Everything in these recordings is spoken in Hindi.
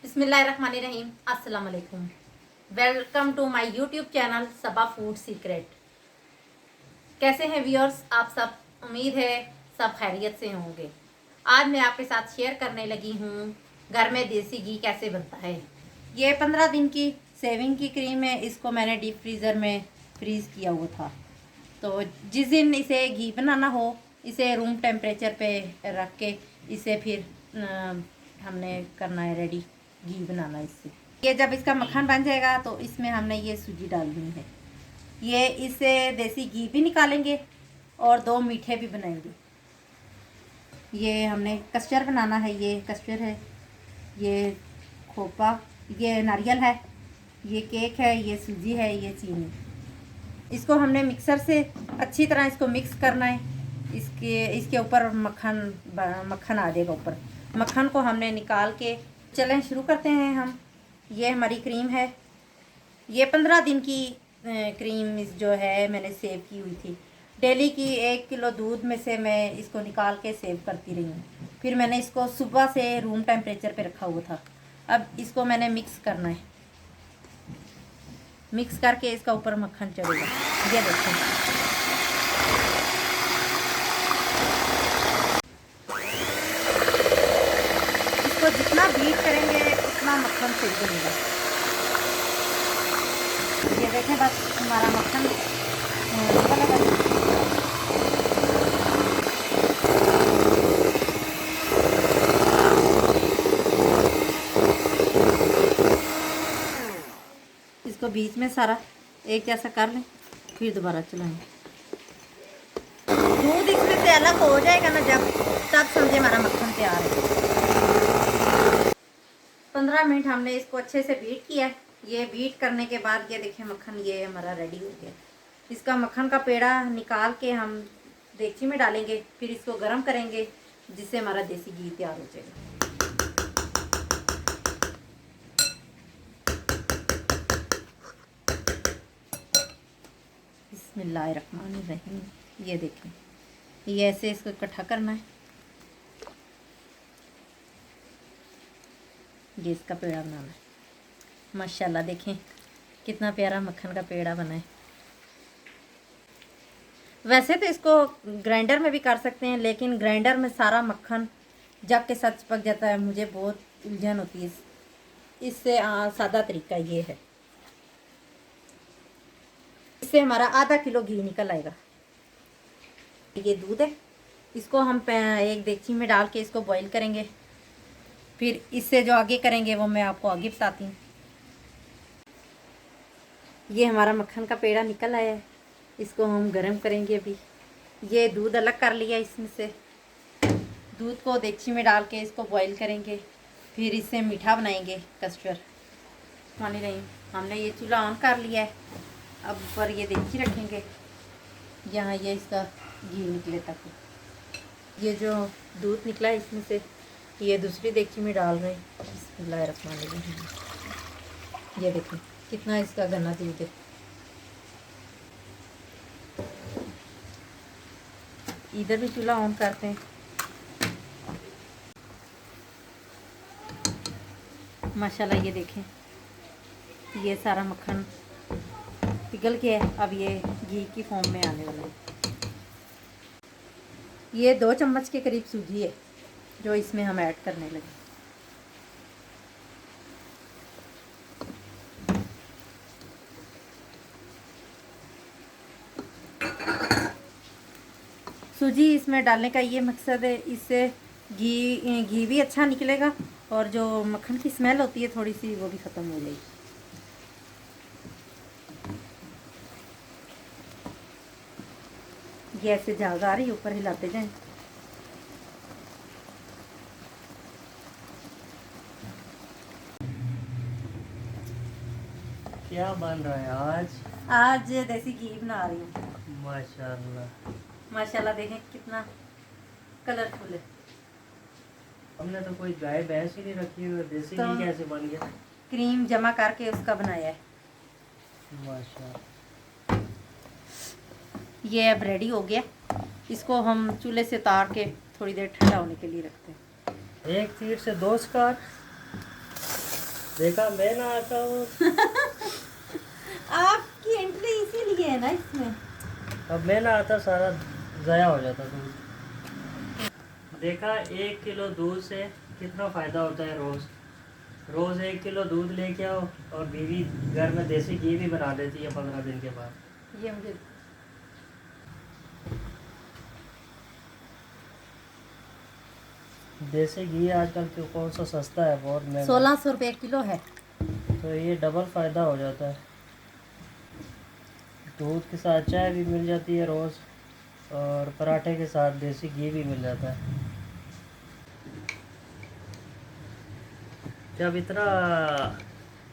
बिस्मिल्लाहिर्रहमानिर्रहीम। अस्सलाम वालेकुम। Welcome to my YouTube channel Saba food secret. कैसे हैं व्यूअर्स आप सब? उम्मीद है सब खैरियत से होंगे। आज मैं आपके साथ शेयर करने लगी हूँ घर में देसी घी कैसे बनता है। ये 15 दिन की सेविंग की क्रीम है। इसको मैंने डीप फ्रीज़र में फ्रीज़ किया हुआ था। तो जिस दिन इसे घी बनाना हो इसे रूम टेम्परेचर पे रख के इसे फिर हमने करना है रेडी घी बनाना इससे। ये जब इसका मक्खन बन जाएगा तो इसमें हमने ये सूजी डालनी है। ये इससे देसी घी भी निकालेंगे और 2 मीठे भी बनाएंगे। ये हमने कस्टर्ड बनाना है। ये कस्टर्ड है, ये खोपा, ये नारियल है, ये केक है, ये सूजी है, ये चीनी। इसको हमने मिक्सर से अच्छी तरह इसको मिक्स करना है। इसके ऊपर मक्खन आ जाएगा ऊपर। मक्खन को हमने निकाल के चलें शुरू करते हैं हम। ये हमारी क्रीम है। ये 15 दिन की क्रीम जो है मैंने सेव की हुई थी। डेली की 1 किलो दूध में से मैं इसको निकाल के सेव करती रही हूँ। फिर मैंने इसको सुबह से रूम टेम्परेचर पे रखा हुआ था। अब इसको मैंने मिक्स करना है। मिक्स करके इसका ऊपर मक्खन चढ़ेगा। ये देखें, इसको जितना बीट करेंगे उतना मक्खन सही बनेगा। ये देखें, बस हमारा मक्खन निकलेगा। इसको बीच में सारा एक जैसा कर लें, फिर दोबारा चलाएं। दूध इसमें से अलग हो जाएगा ना जब, तब समझे हमारा मक्खन तैयार है। 15 मिनट हमने इसको अच्छे से बीट किया है। ये बीट करने के बाद ये देखिए मक्खन ये हमारा रेडी हो गया। इसका मक्खन का पेड़ा निकाल के हम देगची में डालेंगे, फिर इसको गर्म करेंगे जिससे हमारा देसी घी तैयार हो जाएगा। बिस्मिल्लाहिर्रहमानिर्रहीम। ये देखें, ये ऐसे इसको इकट्ठा करना है। ये इसका पेड़ा बनाना है। माशाल्लाह देखें कितना प्यारा मक्खन का पेड़ा बना है। वैसे तो इसको ग्राइंडर में भी कर सकते हैं, लेकिन ग्राइंडर में सारा मक्खन जग के साथ चिपक जाता है। मुझे बहुत उलझन होती है। इससे सादा तरीका ये है। इससे हमारा आधा किलो घी निकल आएगा। ये दूध है, इसको हम एक देगची में डाल के इसको बॉईल करेंगे। फिर इससे जो आगे करेंगे वो मैं आपको आगे बताती हूँ। ये हमारा मक्खन का पेड़ा निकल आया है। इसको हम गरम करेंगे अभी। ये दूध अलग कर लिया इसमें से। दूध को देगची में डाल के इसको बॉईल करेंगे, फिर इससे मीठा बनाएंगे कस्टर्ड। पानी नहीं, हमने ये चूल्हा ऑन कर लिया है। अब ऊपर ये देगची रखेंगे यहाँ ये इसका घी निकले तक। ये जो दूध निकला है इसमें से ये दूसरी देगची में डाल रहे हैं। बिस्मिल्लाहिर्रहमानिर्रहीम। ये देखिए कितना इसका घना दूध है। इधर भी चूल्हा ऑन करते हैं। माशाल्लाह ये देखें ये सारा मक्खन पिघल के है। अब ये घी की फॉर्म में आने वाला है। ये 2 चम्मच के करीब सूजी है जो इसमें हम ऐड करने लगे। सूजी इसमें डालने का ये मकसद है, इससे घी भी अच्छा निकलेगा और जो मक्खन की स्मेल होती है थोड़ी सी वो भी ख़त्म हो जाएगी। ये ऐसे झाग आ रही ऊपर हिलाते जाएं। क्या बन रहा है आज देसी घी बना रही हूँ। माशाल्लाह। माशाल्लाह देखें कितना कलरफुल है। हमने तो कोई गाय भैंस ही नहीं रखी हुई, देसी तो घी कैसे बन गया? क्रीम जमा करके उसका बनाया है। माशाल्लाह। ये अब रेडी हो गया। इसको हम चूल्हे से उतार के थोड़ी देर ठंडा होने के लिए रखते हैं। एक तीर से 2 शिकार। देखा मैं ना आता हूँ। आपकी एंट्री इसीलिए है ना इसमें। अब मैं ना आता सारा ज़ाया हो जाता दूध। देखा 1 किलो दूध से कितना फ़ायदा होता है रोज़। रोज़ 1 किलो दूध लेके आओ और बीवी घर में देसी घी भी बना देती है 15 दिन के बाद। ये मुझे देसी घी आजकल क्यों कौन सा सस्ता है, बहुत महंगा है। 1600 रुपये किलो है। तो ये डबल फ़ायदा हो जाता है। दूध के साथ चाय भी मिल जाती है रोज़ और पराठे के साथ देसी घी भी मिल जाता है। जब इतना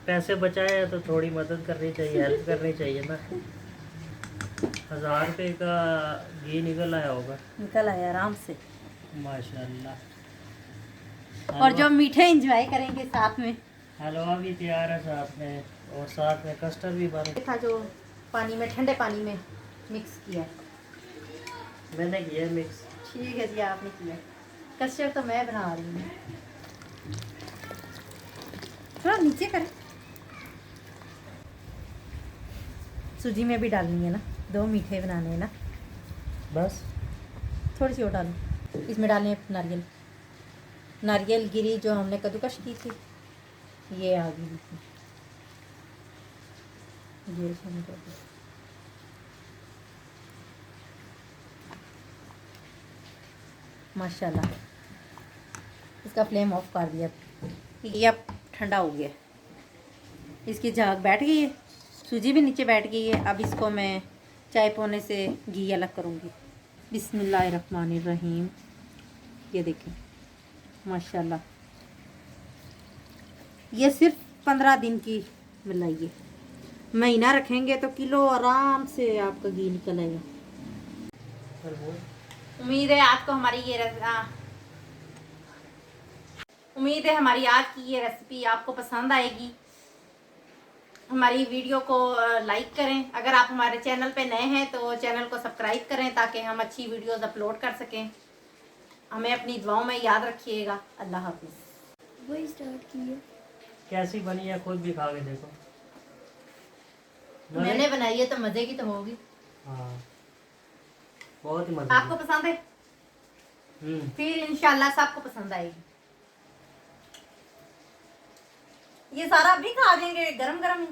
पैसे बचाए हैं तो थोड़ी मदद करनी चाहिए, हेल्प करनी चाहिए ना। 1000 रुपये का घी निकल आया होगा निकल आया आराम से। माशाल्लाह। और जो मीठे एंजॉय करेंगे साथ में। हलवा भी तैयार है साथ में, और साथ में कस्टर्ड भी बन। था जो पानी में, ठंडे पानी में मिक्स किया। मैंने किया मिक्स। ठीक है जी, आपने किया। कस्टर्ड तो मैं बना रही हूँ। थोड़ा नीचे करें। सूजी में भी डालनी है ना, 2 मीठे बनाने हैं ना। बस थोड़ी सी और डालूँ। इसमें डालने नारियल। नारियल गिरी जो हमने कद्दूकश की थी, ये आ गई इसमें। ये इसमें डाल दो। माशाल्लाह। इसका फ्लेम ऑफ कर दिया। ये अब ठंडा हो गया। इसकी झाग बैठ गई है, सूजी भी नीचे बैठ गई है। अब इसको मैं चाय पोने से घी अलग करूँगी। बिस्मिल्लाहिर्रहमानिर्रहीम। ये देखें माशाल्लाह। ये सिर्फ 15 दिन की मलाई है। महीना रखेंगे तो किलो आराम से आपका घी निकल आएगा। उम्मीद है आपको हमारी उम्मीद है हमारी आज की ये रेसिपी आपको पसंद आएगी। हमारी वीडियो को लाइक करें। अगर आप हमारे चैनल पे नए हैं तो चैनल को सब्सक्राइब करें ताकि हम अच्छी वीडियोस अपलोड कर सकें। हमें अपनी दुआओं में याद रखिएगा। अल्लाह हाफिज़। वही स्टार्ट किया। कैसी बनी है खुद भी खा के देखो। मैंने बनाई है तो मज़े की तो होगी। हाँ, बहुत ही मजा। आपको पसंद है? फिर इंशाल्लाह सबको पसंद आएगी। ये सारा अभी खा देंगे गरम गरम।